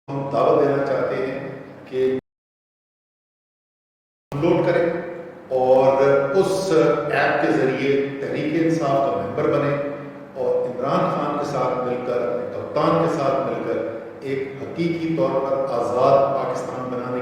हम दावा देना चाहते हैं कि डाउनलोड करें और उस ऐप के ज़रिए तहरीक-ए-इंसाफ का मेंबर बने और इमरान खान के साथ मिलकर, अपने कप्तान के साथ मिलकर एक हकीकी तौर पर आज़ाद पाकिस्तान बनाने